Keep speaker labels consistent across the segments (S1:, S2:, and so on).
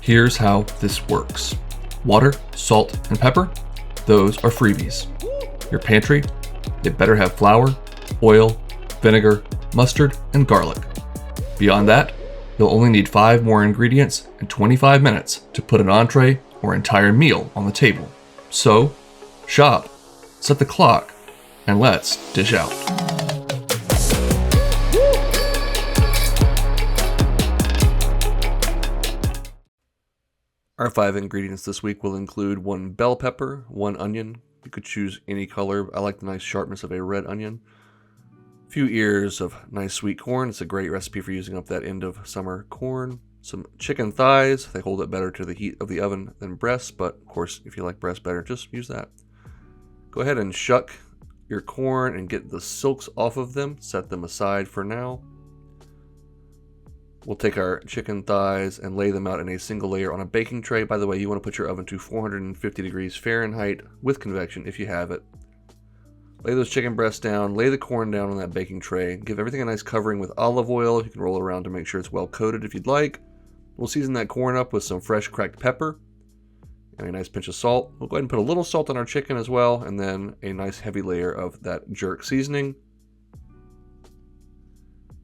S1: Here's how this works. Water, salt, and pepper, those are freebies. Your pantry, it better have flour, oil, vinegar, mustard, and garlic. Beyond that, you'll only need 5 more ingredients and 25 minutes to put an entree or entire meal on the table. So, shop, set the clock, and let's dish out. Our 5 ingredients this week will include 1 bell pepper, 1 onion. You could choose any color. I like the nice sharpness of a red onion. A few ears of nice sweet corn. It's a great recipe for using up that end of summer corn. Some chicken thighs. They hold it better to the heat of the oven than breasts, but of course, if you like breast better, just use that. Go ahead and shuck your corn and get the silks off of them. Set them aside for now. We'll take our chicken thighs and lay them out in a single layer on a baking tray. By the way, you want to put your oven to 450 degrees Fahrenheit with convection if you have it. Lay those chicken breasts down, lay the corn down on that baking tray, give everything a nice covering with olive oil. You can roll it around to make sure it's well coated if you'd like. We'll season that corn up with some fresh cracked pepper and a nice pinch of salt. We'll go ahead and put a little salt on our chicken as well, and then a nice heavy layer of that jerk seasoning.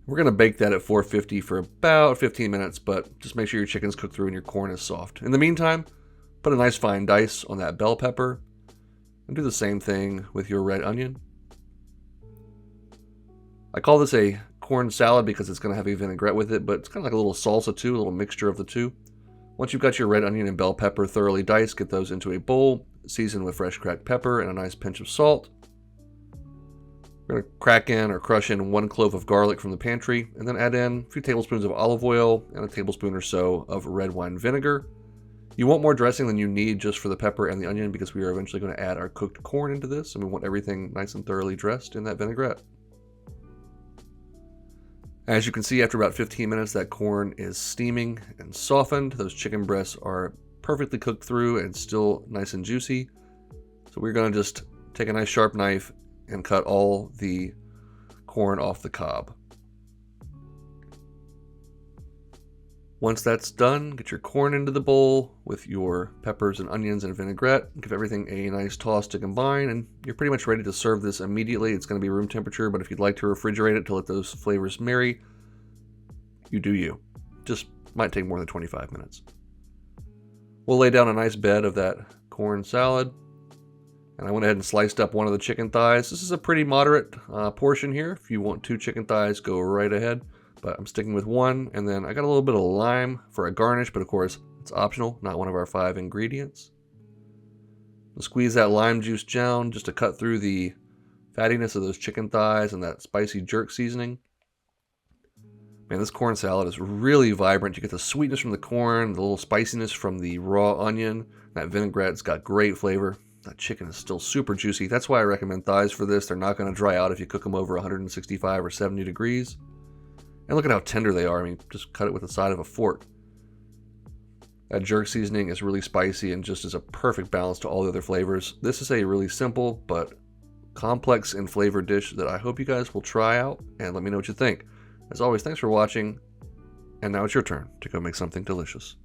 S1: We're going to bake that at 450 for about 15 minutes, but just make sure your chicken's cooked through and your corn is soft. In the meantime, put a nice fine dice on that bell pepper and do the same thing with your red onion. I call this a corn salad because it's going to have a vinaigrette with it, but it's kind of like a little salsa too, a little mixture of the two. Once you've got your red onion and bell pepper thoroughly diced, get those into a bowl, season with fresh cracked pepper and a nice pinch of salt. We're going to crack in or crush in 1 clove of garlic from the pantry, and then add in a few tablespoons of olive oil and a tablespoon or so of red wine vinegar. You want more dressing than you need just for the pepper and the onion because we are eventually going to add our cooked corn into this, and we want everything nice and thoroughly dressed in that vinaigrette. As you can see, after about 15 minutes, that corn is steaming and softened. Those chicken breasts are perfectly cooked through and still nice and juicy. So we're going to just take a nice sharp knife and cut all the corn off the cob. Once that's done, get your corn into the bowl with your peppers and onions and vinaigrette. Give everything a nice toss to combine, and you're pretty much ready to serve this immediately. It's going to be room temperature, but if you'd like to refrigerate it to let those flavors marry, you do you. Just might take more than 25 minutes. We'll lay down a nice bed of that corn salad. And I went ahead and sliced up 1 of the chicken thighs. This is a pretty moderate portion here. If you want 2 chicken thighs, go right ahead. But I'm sticking with 1. And then I got a little bit of lime for a garnish, but of course, it's optional, not one of our 5 ingredients. I'll squeeze that lime juice down just to cut through the fattiness of those chicken thighs and that spicy jerk seasoning. Man, this corn salad is really vibrant. You get the sweetness from the corn, the little spiciness from the raw onion. That vinaigrette's got great flavor. That chicken is still super juicy. That's why I recommend thighs for this. They're not going to dry out if you cook them over 165 or 70 degrees. And look at how tender they are. I mean, just cut it with the side of a fork. That jerk seasoning is really spicy and just is a perfect balance to all the other flavors. This is a really simple but complex and flavored dish that I hope you guys will try out and let me know what you think. As always, thanks for watching. And now it's your turn to go make something delicious.